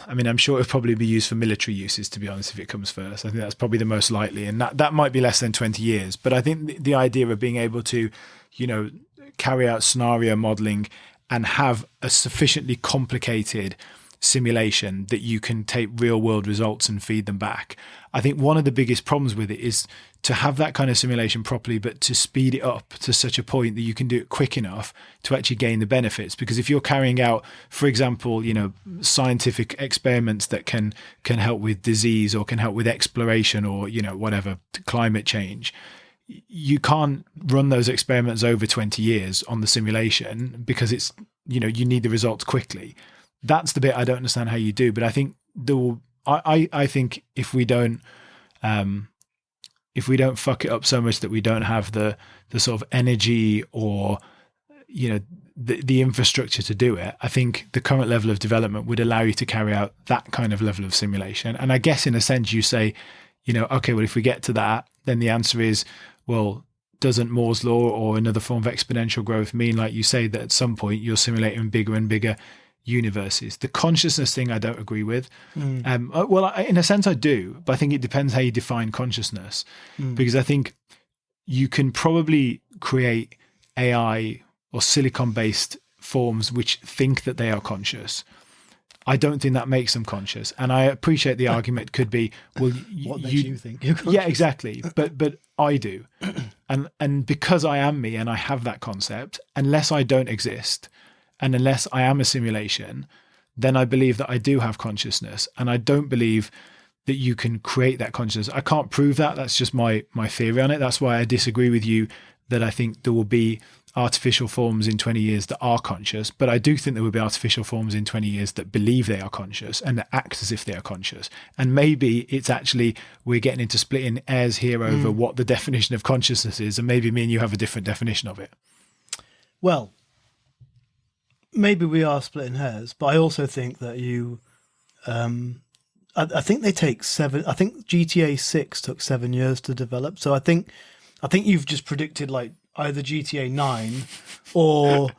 I'm sure it'll probably be used for military uses, to be honest, if it comes first. I think that's probably the most likely, and that might be less than 20 years. But I think the idea of being able to, carry out scenario modeling and have a sufficiently complicated simulation that you can take real world results and feed them back. I think one of the biggest problems with it is to have that kind of simulation properly, but to speed it up to such a point that you can do it quick enough to actually gain the benefits. Because if you're carrying out, for example, scientific experiments that can help with disease or can help with exploration or, whatever, climate change, you can't run those experiments over 20 years on the simulation, because it's, you need the results quickly. That's the bit I don't understand how you do. But I think I think if we don't fuck it up so much that we don't have the sort of energy or, the infrastructure to do it, I think the current level of development would allow you to carry out that kind of level of simulation. And I guess in a sense you say, okay, well, if we get to that, then the answer is, well, doesn't Moore's law or another form of exponential growth mean, like you say, that at some point you're simulating bigger and bigger universes? The consciousness thing I don't agree with. Well, in a sense I do, but I think it depends how you define consciousness, because I think you can probably create AI or silicon-based forms which think that they are conscious. I don't think that makes them conscious. And I appreciate the argument could be, well, what makes you think you're conscious? Yeah, exactly. But I do. And because I am me and I have that concept, unless I don't exist, and unless I am a simulation, then I believe that I do have consciousness, and I don't believe that you can create that consciousness. I can't prove that. That's just my theory on it. That's why I disagree with you that I think there will be artificial forms in 20 years that are conscious, but I do think there will be artificial forms in 20 years that believe they are conscious and that act as if they are conscious. And maybe it's actually we're getting into splitting hairs here over what the definition of consciousness is, and maybe me and you have a different definition of it. Well, maybe we are splitting hairs, but I also think that you... I think they take 7. I think GTA 6 took 7 years to develop. So I think you've just predicted like either GTA 9 or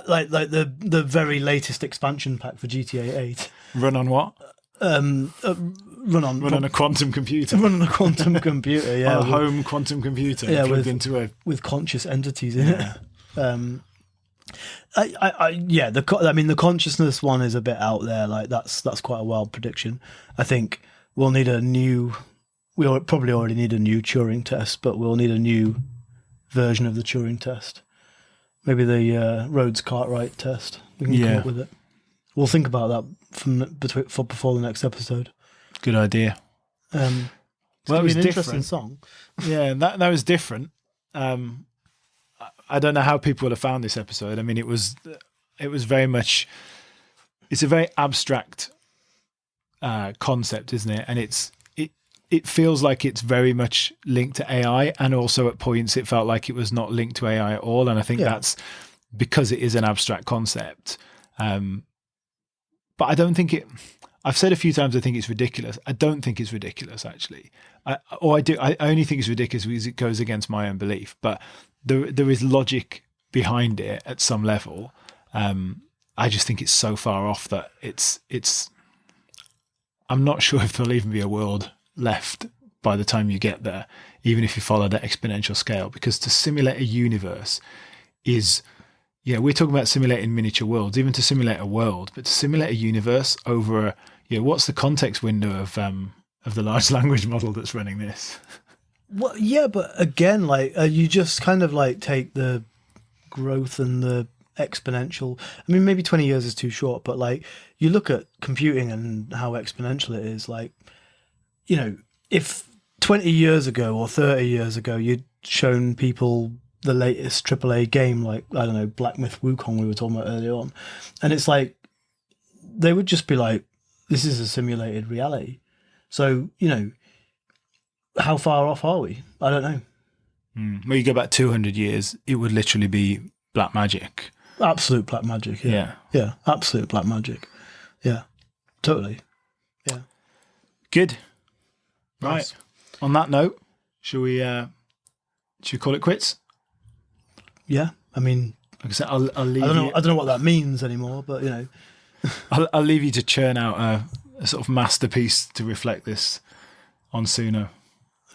like the very latest expansion pack for GTA 8. Run on what? Run on a quantum computer. Run on a quantum computer. Yeah, a home quantum computer. Yeah, with conscious entities in it. The consciousness one is a bit out there. Like that's quite a wild prediction. I think we'll need we probably already need a new Turing test, but we'll need a new version of the Turing test. Maybe the Rhodes-Cartwright test. We can come up with it. We'll think about that before the next episode. Good idea. Well, it was an interesting song. Yeah, that was different. I don't know how people would have found this episode. I mean, it was very much. It's a very abstract concept, isn't it? And it feels like it's very much linked to AI, and also at points it felt like it was not linked to AI at all. And I think that's because it is an abstract concept. But I don't think it. I've said a few times I think it's ridiculous. I don't think it's ridiculous, actually. I only think it's ridiculous because it goes against my own belief. But there is logic behind it at some level. I just think it's so far off that it's. I'm not sure if there'll even be a world left by the time you get there, even if you follow that exponential scale. Because to simulate a universe is. Yeah, we're talking about simulating miniature worlds, even to simulate a world, but to simulate a universe over, what's the context window of the large language model that's running this? Well, yeah, but again, like you just kind of like take the growth and the exponential. I mean, maybe 20 years is too short, but like you look at computing and how exponential it is. Like, if 20 years ago or 30 years ago you'd shown people the latest AAA game, like, I don't know, Black Myth Wukong we were talking about earlier on. And it's like, they would just be like, this is a simulated reality. So, how far off are we? I don't know. Well, you go back 200 years, it would literally be black magic. Absolute black magic, yeah. Yeah, absolute black magic. Yeah, totally. Yeah. Good. Nice. Right. On that note, should we call it quits? Yeah, I mean, like I said, I'll leave I don't know what that means anymore, but I'll leave you to churn out a sort of masterpiece to reflect this on Suno.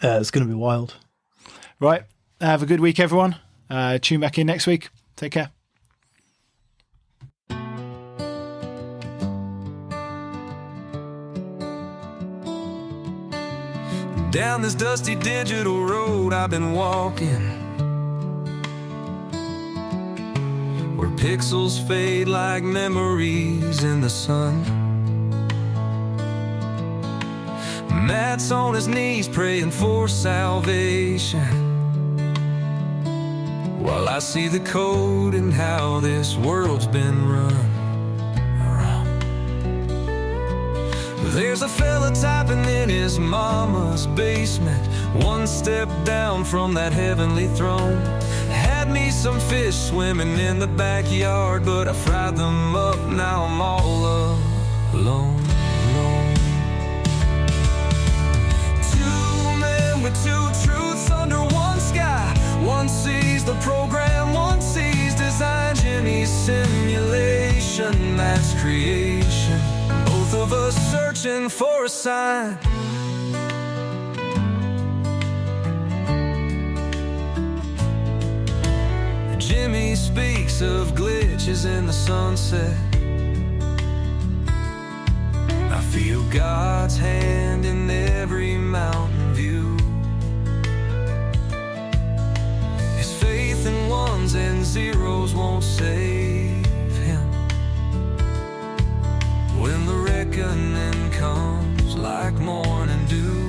Yeah, it's going to be wild. Right, have a good week, everyone. Tune back in next week. Take care. Down this dusty digital road I've been walking, where pixels fade like memories in the sun. Matt's on his knees praying for salvation, while I see the code and how this world's been run. There's a fella typing in his mama's basement, one step down from that heavenly throne. Had me some fish swimming in the backyard, but I fried them up, now I'm all alone. Two men with two truths under one sky. One sees the program, one sees design. Jimmy's simulation, that's creation. Both of us searching for a sign. Jimmy speaks of glitches in the sunset. I feel God's hand in every mountain view. His faith in ones and zeros won't save. evening comes like morning dew.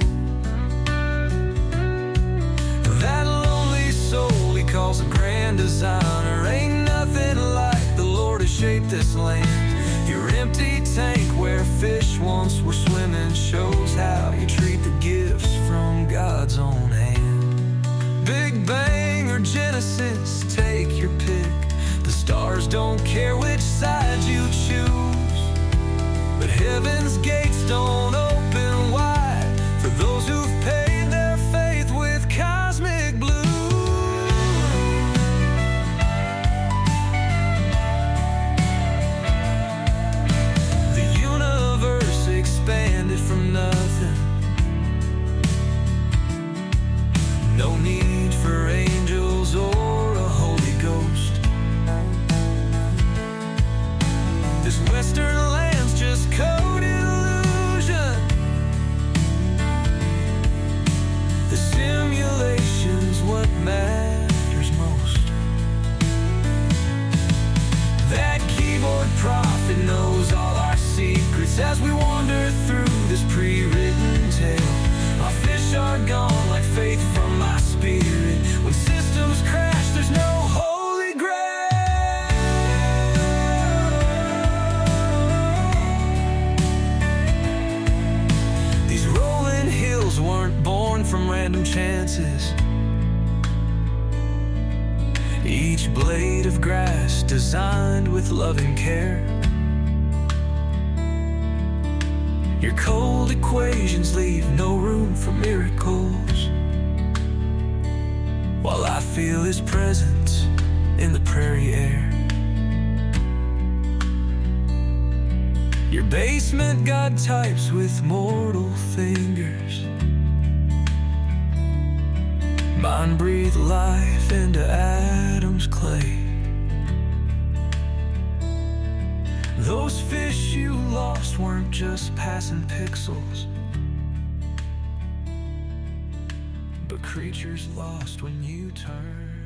That lonely soul he calls a grand designer. Ain't nothing like the Lord has shaped this land. Your empty tank where fish once were swimming shows how you treat the gifts from God's own hand. Big Bang or Genesis, take your pick. The stars don't care which side you choose, but heaven's gates don't open wide for those who've paid their faith with cosmic blue. Expanded from nothing. No need for angels or a Holy Ghost. This western land's just code illusion. The simulation's what matters most. That keyboard prophet knows all our secrets as we wander through this pre-written tale. My fish are gone like faith from my spirit. When systems crash, there's no holy grail. These rolling hills weren't born from random chances. Each blade of grass designed with loving care. Your cold equations leave no room for miracles, while I feel His presence in the prairie air. Your basement God types with mortal fingers. Mine breathe life into Adam's clay. Those fish you lost weren't just passing pixels, but creatures lost when you turn.